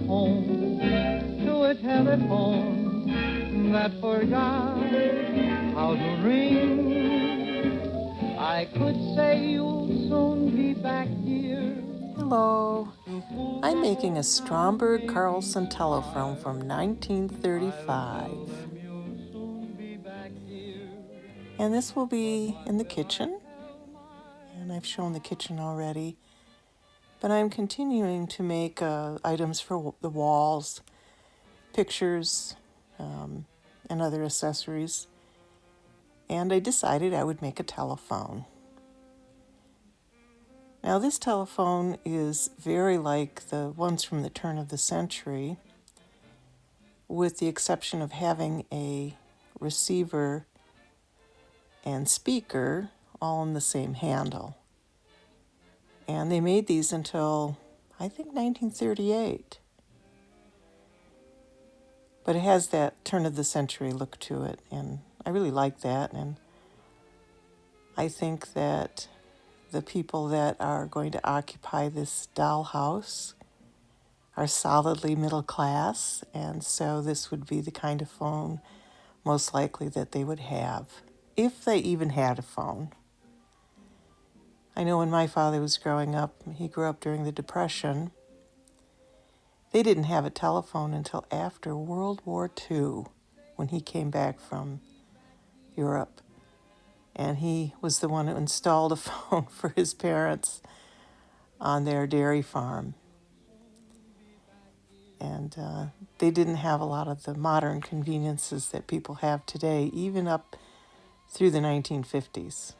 home to a telephone that forgot how to ring. I could say you'll soon be back here. Hello. I'm making a Stromberg Carlson telephone from 1935. And this will be in the kitchen. And I've shown the kitchen already. But I'm continuing to make items for the walls, pictures, and other accessories. And I decided I would make a telephone. Now this telephone is very like the ones from the turn of the century, with the exception of having a receiver and speaker all on the same handle. And they made these until, I think, 1938. But it has that turn of the century look to it, and I really like that. And I think that the people that are going to occupy this dollhouse are solidly middle class, and so this would be the kind of phone most likely that they would have, if they even had a phone. I know when my father was growing up, he grew up during the Depression. They didn't have a telephone until after World War II, when he came back from Europe. And he was the one who installed a phone for his parents on their dairy farm. And they didn't have a lot of the modern conveniences that people have today, even up through the 1950s.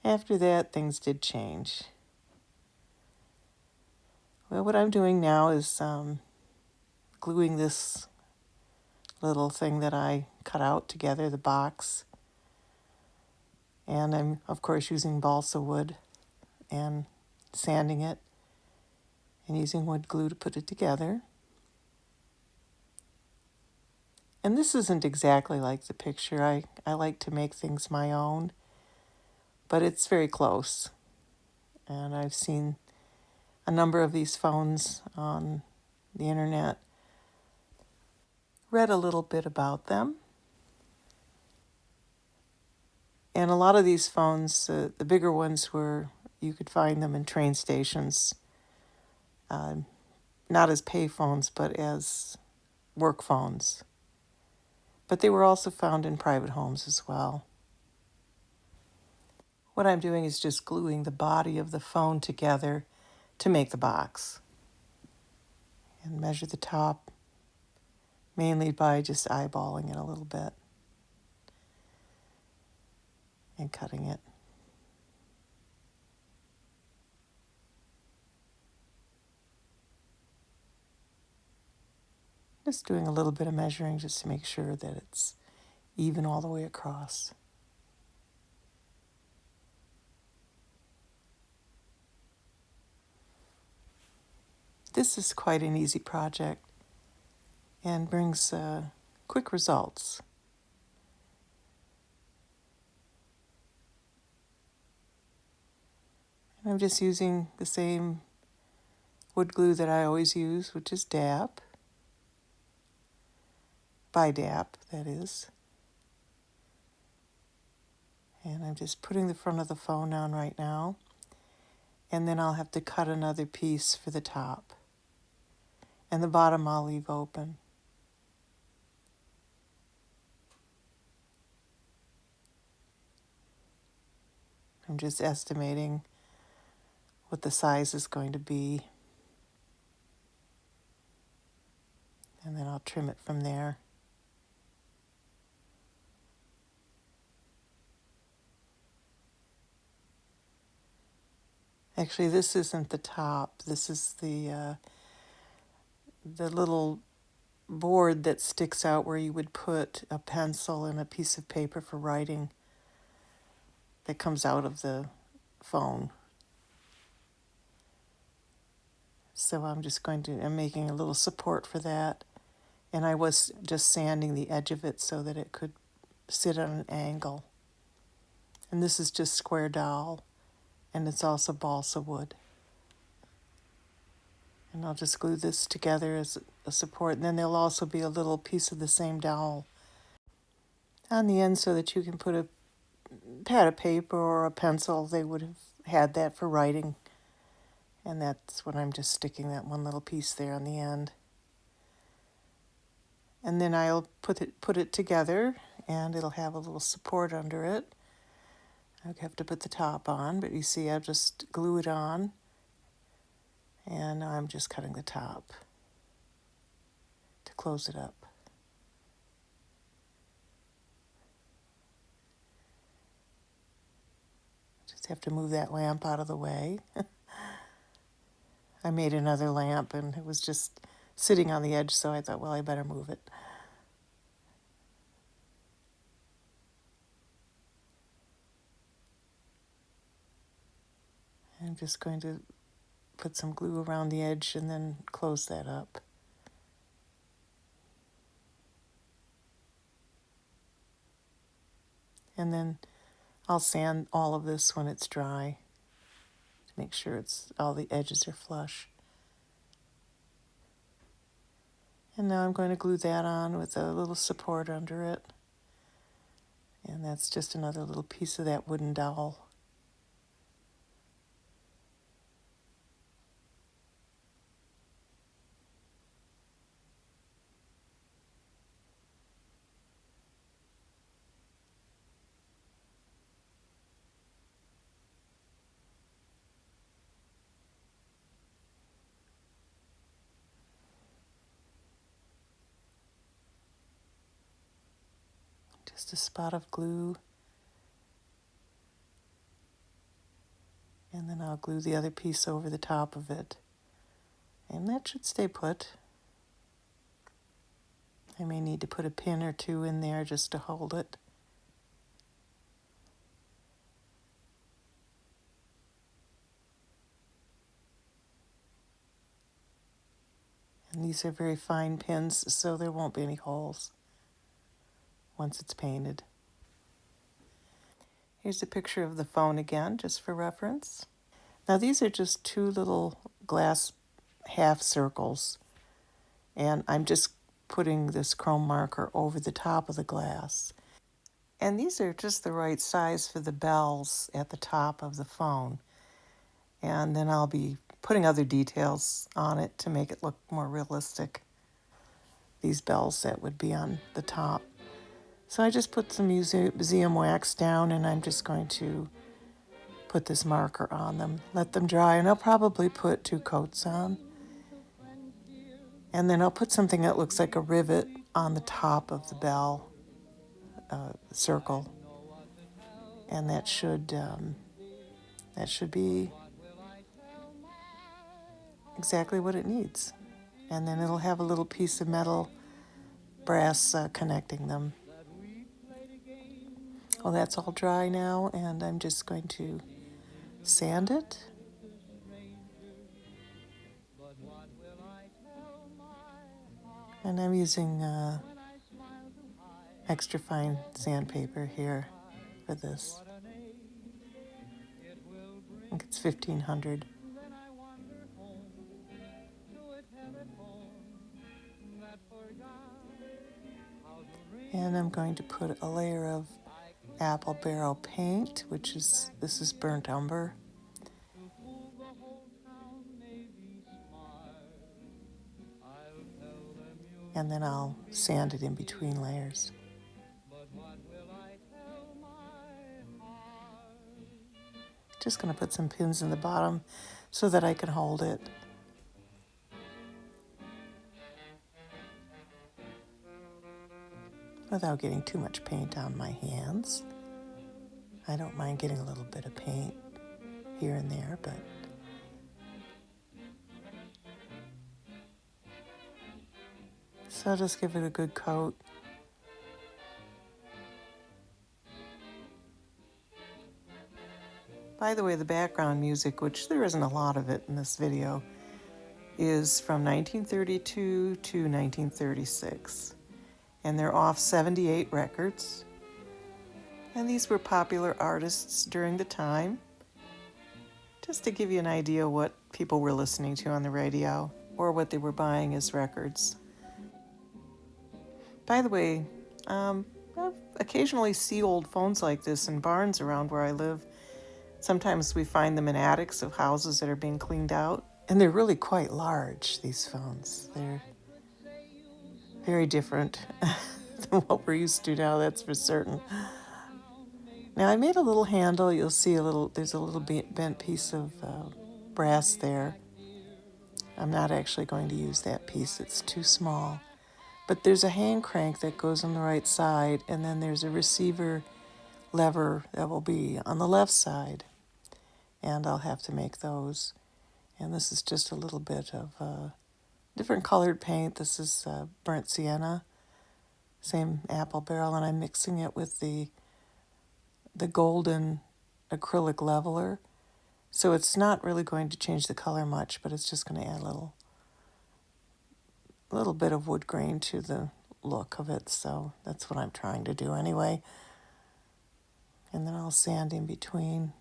After that, things did change. Well, what I'm doing now is gluing this little thing that I cut out together, the box. And I'm, of course, using balsa wood and sanding it and using wood glue to put it together. And this isn't exactly like the picture. I like to make things my own, but it's very close. And I've seen a number of these phones on the internet, read a little bit about them. And a lot of these phones, the bigger ones, you could find them in train stations, not as pay phones, but as work phones. But they were also found in private homes as well. What I'm doing is just gluing the body of the phone together to make the box. And measure the top, mainly by just eyeballing it a little bit and cutting it. Just doing a little bit of measuring just to make sure that it's even all the way across. This is quite an easy project and brings quick results. And I'm just using the same wood glue that I always use, which is DAP. By DAP, that is. And I'm just putting the front of the phone on right now. And then I'll have to cut another piece for the top. And the bottom I'll leave open. I'm just estimating what the size is going to be. And then I'll trim it from there. Actually, this isn't the top. This is the little board that sticks out where you would put a pencil and a piece of paper for writing that comes out of the phone. So I'm making a little support for that. And I was just sanding the edge of it so that it could sit on an angle. And this is just square dowel, and it's also balsa wood. And I'll just glue this together as a support. And then there'll also be a little piece of the same dowel on the end so that you can put a pad of paper or a pencil. They would have had that for writing. And that's what I'm just sticking that one little piece there on the end. And then I'll put it together, and it'll have a little support under it. I have to put the top on, but you see I'll just glue it on, and I'm just cutting the top to close it up. Just have to move that lamp out of the way. I made another lamp, and it was just sitting on the edge, so I thought, well, I better move it. I'm just going to put some glue around the edge and then close that up. And then I'll sand all of this when it's dry to make sure all the edges are flush. And now I'm going to glue that on with a little support under it. And that's just another little piece of that wooden dowel. Just a spot of glue. And then I'll glue the other piece over the top of it. And that should stay put. I may need to put a pin or two in there just to hold it. And these are very fine pins, so there won't be any holes once it's painted. Here's a picture of the phone again, just for reference. Now these are just two little glass half circles, and I'm just putting this chrome marker over the top of the glass. And these are just the right size for the bells at the top of the phone. And then I'll be putting other details on it to make it look more realistic. These bells that would be on the top. So I just put some museum wax down, and I'm just going to put this marker on them, let them dry, and I'll probably put 2 coats on. And then I'll put something that looks like a rivet on the top of the bell circle, and that should be exactly what it needs. And then it'll have a little piece of metal brass connecting them. Well, that's all dry now, and I'm just going to sand it. And I'm using extra fine sandpaper here for this. I think it's 1500. And I'm going to put a layer of apple barrel paint, this is burnt umber. And then I'll sand it in between layers. Just going to put some pins in the bottom so that I can hold it. Without getting too much paint on my hands. I don't mind getting a little bit of paint here and there, but so I'll just give it a good coat. By the way, the background music, which there isn't a lot of it in this video, is from 1932 to 1936. And they're off 78 records. And these were popular artists during the time, just to give you an idea what people were listening to on the radio. or what they were buying as records. By the way, I occasionally see old phones like this in barns around where I live. Sometimes we find them in attics of houses that are being cleaned out. And they're really quite large, these phones. They're very different than what we're used to now, that's for certain. Now I made a little handle. You'll see there's a little bent piece of brass there. I'm not actually going to use that piece, it's too small. But there's a hand crank that goes on the right side, and then there's a receiver lever that will be on the left side. And I'll have to make those. And this is just a little bit of different colored paint. This is burnt sienna, same apple barrel, and I'm mixing it with the golden acrylic leveler. So it's not really going to change the color much, but it's just going to add a little bit of wood grain to the look of it. So that's what I'm trying to do anyway. And then I'll sand in between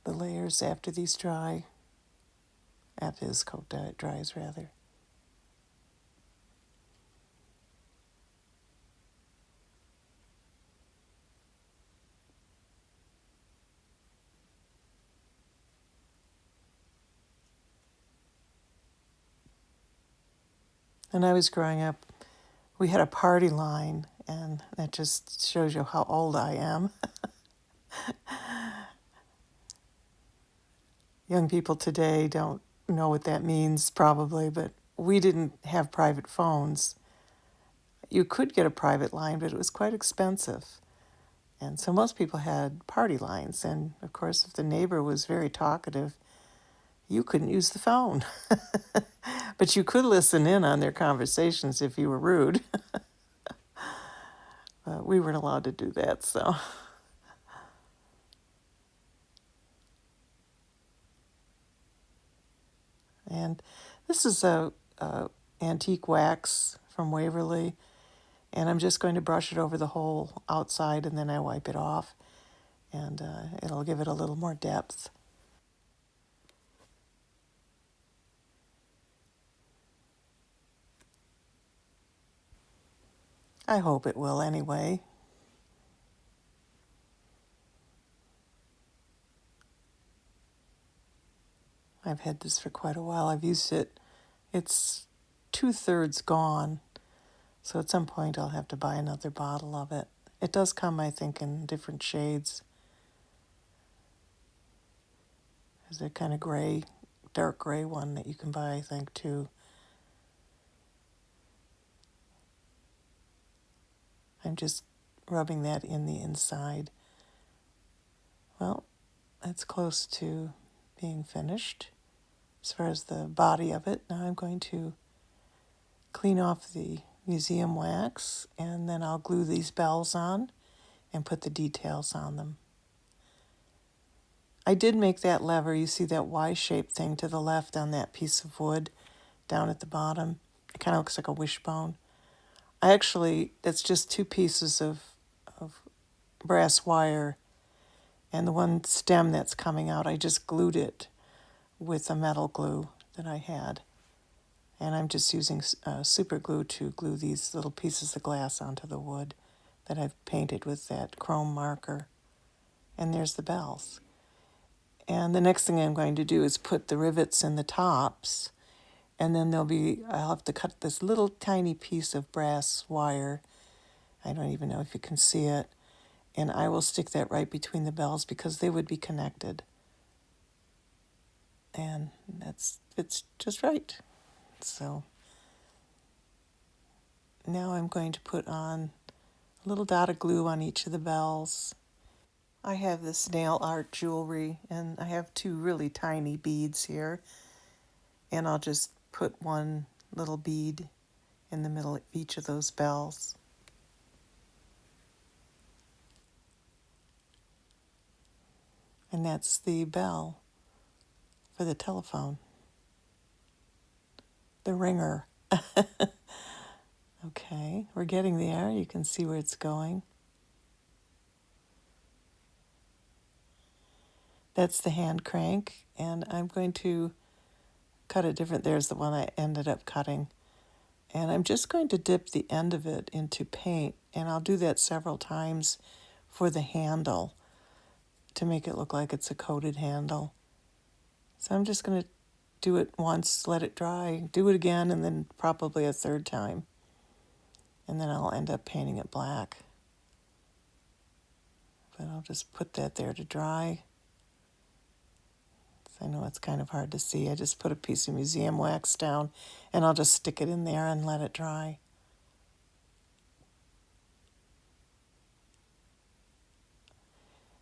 the layers after these dry. After this coat dries, rather. When I was growing up, we had a party line, and that just shows you how old I am. Young people today don't know what that means, probably, but we didn't have private phones. You could get a private line, but it was quite expensive. And so most people had party lines, and of course, if the neighbor was very talkative, you couldn't use the phone. But you could listen in on their conversations if you were rude. But we weren't allowed to do that, so. And this is a antique wax from Waverly, and I'm just going to brush it over the whole outside, and then I wipe it off, and it'll give it a little more depth. I hope it will anyway. I've had this for quite a while. I've used it. It's 2/3 gone, so at some point I'll have to buy another bottle of it. It does come, I think, in different shades. There's a kind of gray, dark gray one that you can buy, I think, too. I'm just rubbing that in the inside. Well, it's close to being finished as far as the body of it. Now I'm going to clean off the museum wax, and then I'll glue these bells on and put the details on them. I did make that lever. You see that Y-shaped thing to the left on that piece of wood down at the bottom? It kind of looks like a wishbone. That's just two pieces of brass wire, and the one stem that's coming out, I just glued it with a metal glue that I had. And I'm just using super glue to glue these little pieces of glass onto the wood that I've painted with that chrome marker. And there's the bells. And the next thing I'm going to do is put the rivets in the tops, and then I'll have to cut this little tiny piece of brass wire. I don't even know if you can see it. And I will stick that right between the bells because they would be connected. And it's just right. So now I'm going to put on a little dot of glue on each of the bells. I have this nail art jewelry, and I have two really tiny beads here. And I'll just put one little bead in the middle of each of those bells. And that's the bell for the telephone. The ringer. Okay, we're getting there. You can see where it's going. That's the hand crank, and I'm going to cut it different. There's the one I ended up cutting. And I'm just going to dip the end of it into paint, and I'll do that several times for the handle to make it look like it's a coated handle. So I'm just going to do it once, let it dry, do it again, and then probably a third time. And then I'll end up painting it black. But I'll just put that there to dry. I know it's kind of hard to see. I just put a piece of museum wax down, and I'll just stick it in there and let it dry.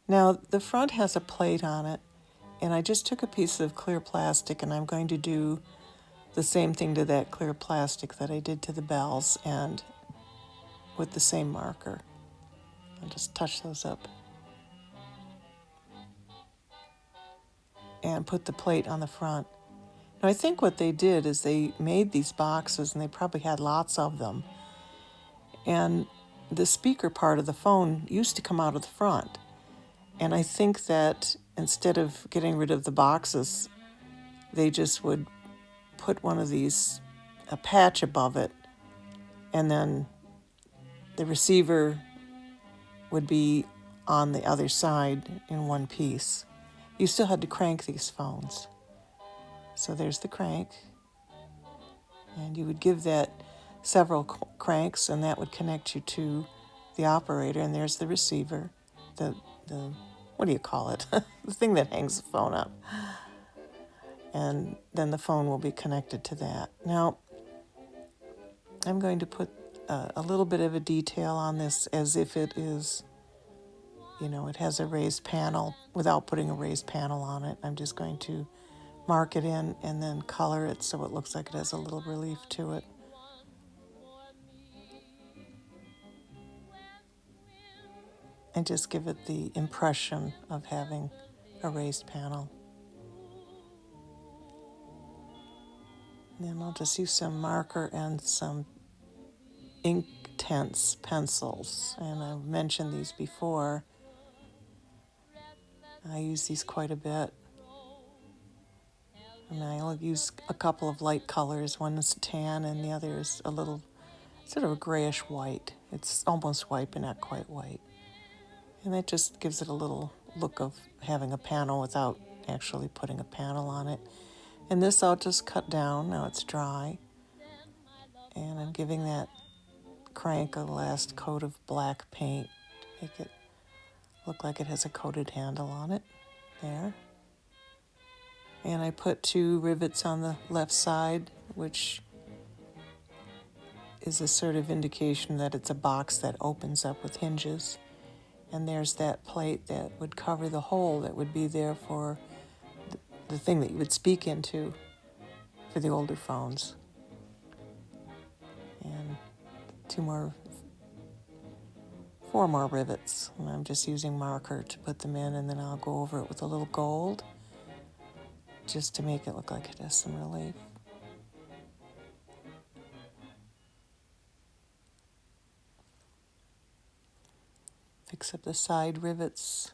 Now, the front has a plate on it, and I just took a piece of clear plastic, and I'm going to do the same thing to that clear plastic that I did to the bells, and with the same marker. I'll just touch those up. And put the plate on the front. Now, I think what they did is they made these boxes, and they probably had lots of them. And the speaker part of the phone used to come out of the front. And I think that instead of getting rid of the boxes, they just would put one of these, a patch above it, and then the receiver would be on the other side in one piece. You still had to crank these phones. So there's the crank, and you would give that several cranks, and that would connect you to the operator, and there's the receiver, the what do you call it? The thing that hangs the phone up. And then the phone will be connected to that. Now, I'm going to put a little bit of a detail on this as if it is, it has a raised panel without putting a raised panel on it. I'm just going to mark it in and then color it so it looks like it has a little relief to it. And just give it the impression of having a raised panel. And then I'll just use some marker and some ink tense pencils. And I've mentioned these before. I use these quite a bit. And I'll use a couple of light colors. One is tan and the other is a little sort of a grayish white. It's almost white but not quite white. And that just gives it a little look of having a panel without actually putting a panel on it. And this I'll just cut down. Now it's dry. And I'm giving that crank a last coat of black paint. Make it look like it has a coated handle on it. There. And I put 2 rivets on the left side, which is a sort of indication that it's a box that opens up with hinges. And there's that plate that would cover the hole that would be there for the thing that you would speak into for the older phones. And 4 more rivets. And I'm just using marker to put them in, and then I'll go over it with a little gold just to make it look like it has some relief. Fix up the side rivets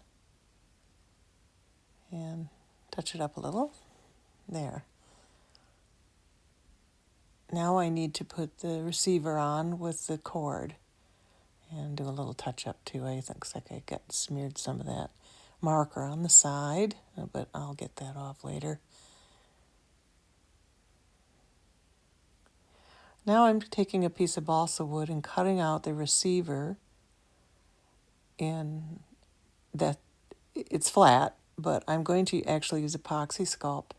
and touch it up a little. There. Now I need to put the receiver on with the cord and do a little touch up too. I think like I got smeared some of that marker on the side, but I'll get that off later. Now I'm taking a piece of balsa wood and cutting out the receiver in that it's flat, but I'm going to actually use epoxy sculpt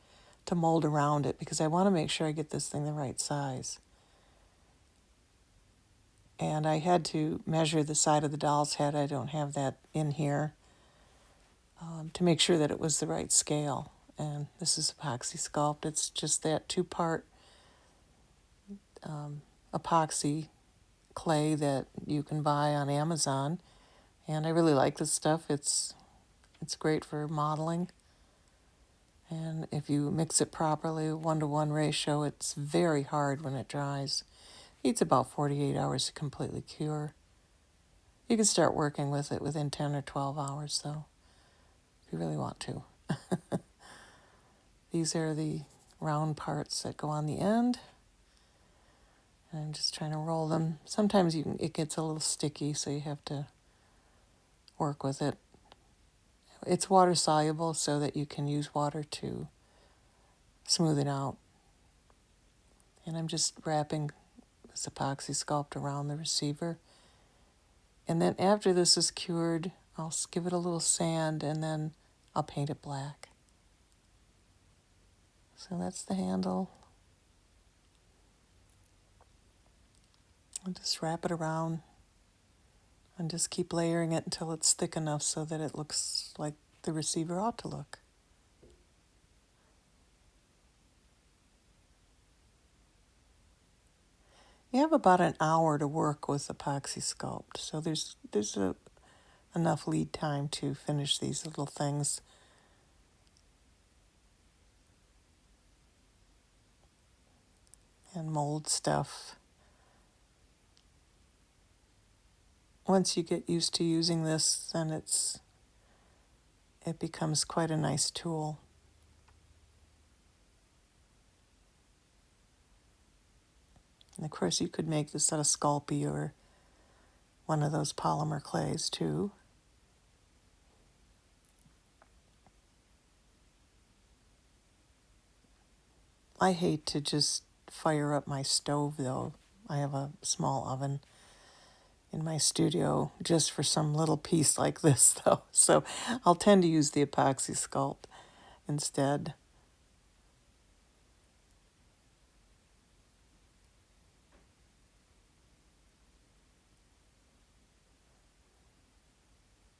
to mold around it because I want to make sure I get this thing the right size. And I had to measure the side of the doll's head. I don't have that in here to make sure that it was the right scale. And this is epoxy sculpt. It's just that 2-part epoxy clay that you can buy on Amazon. And I really like this stuff. It's great for modeling. And if you mix it properly, 1-to-1 ratio, it's very hard when it dries. It needs about 48 hours to completely cure. You can start working with it within 10 or 12 hours, though, if you really want to. These are the round parts that go on the end. And I'm just trying to roll them. Sometimes it gets a little sticky, so you have to work with it. It's water soluble so that you can use water to smooth it out. And I'm just wrapping this epoxy sculpt around the receiver. And then after this is cured, I'll give it a little sand and then I'll paint it black. So that's the handle. I'll just wrap it around and just keep layering it until it's thick enough so that it looks like the receiver ought to look. You have about an hour to work with epoxy sculpt, so there's enough lead time to finish these little things. And mold stuff. Once you get used to using this, then it becomes quite a nice tool. And of course, you could make this out of Sculpey or one of those polymer clays too. I hate to just fire up my stove though. I have a small oven in my studio just for some little piece like this though. So I'll tend to use the epoxy sculpt instead.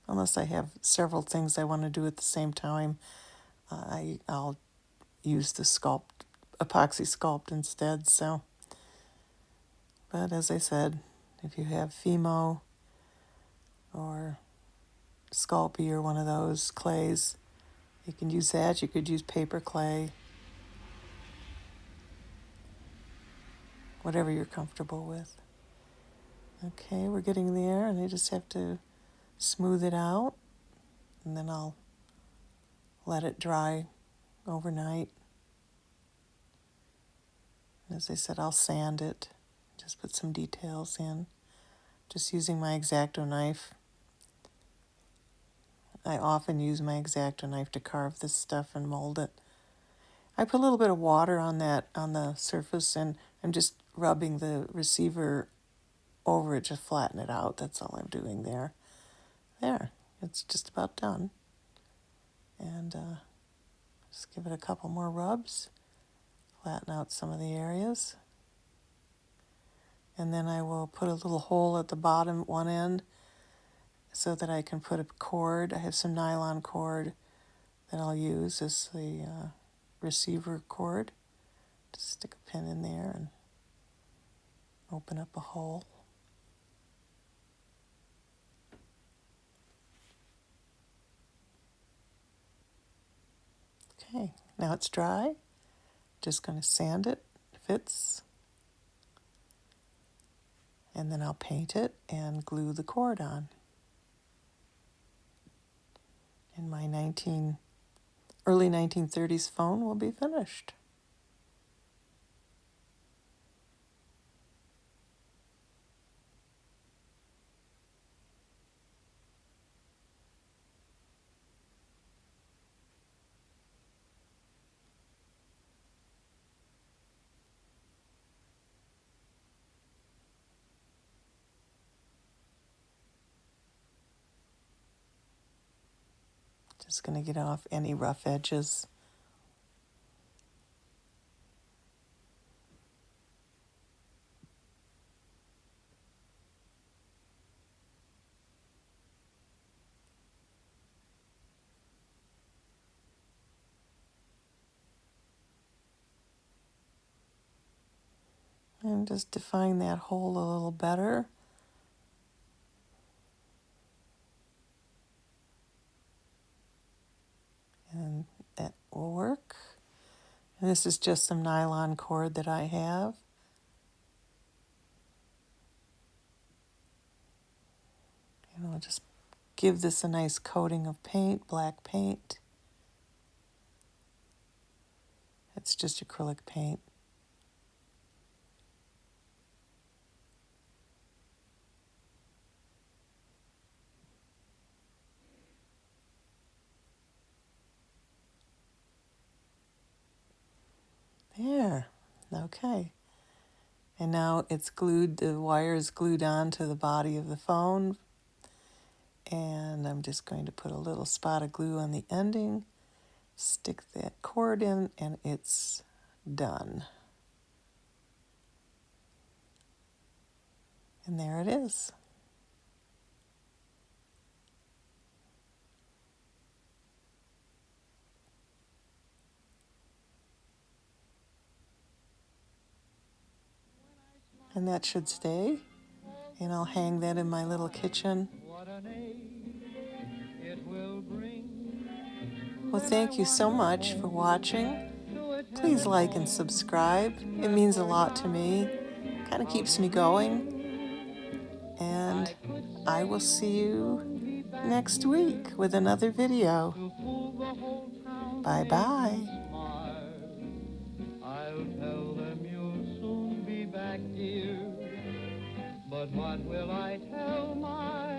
Unless I have several things I want to do at the same time, I'll use the epoxy sculpt instead. So, but as I said, if you have Fimo or Sculpey or one of those clays, you can use that. You could use paper clay, whatever you're comfortable with. Okay, we're getting there, and I just have to smooth it out, and then I'll let it dry overnight. And as I said, I'll sand it, just put some details in, just using my X-Acto knife. I often use my X-Acto knife to carve this stuff and mold it. I put a little bit of water on the surface, and I'm just rubbing the receiver over it to flatten it out. That's all I'm doing there. There, it's just about done. And just give it a couple more rubs, flatten out some of the areas. And then I will put a little hole at the bottom, one end, so that I can put a cord. I have some nylon cord that I'll use as the receiver cord. Just stick a pin in there and open up a hole. Okay, now it's dry. Just going to sand it, fits. And then I'll paint it and glue the cord on. And my early 1930s phone will be finished. Just going to get off any rough edges. And just define that hole a little better. And that will work. And this is just some nylon cord that I have. And I'll just give this a nice coating of paint, black paint. It's just acrylic paint. There. Okay. And now it's glued, the wire is glued onto the body of the phone. And I'm just going to put a little spot of glue on the ending, stick that cord in, and it's done. And there it is. And that should stay. And I'll hang that in my little kitchen. Well, thank you so much for watching. Please like and subscribe. It means a lot to me. Kind of keeps me going. And I will see you next week with another video. Bye-bye. I'll tell them you'll soon be back, dear. But what will I tell my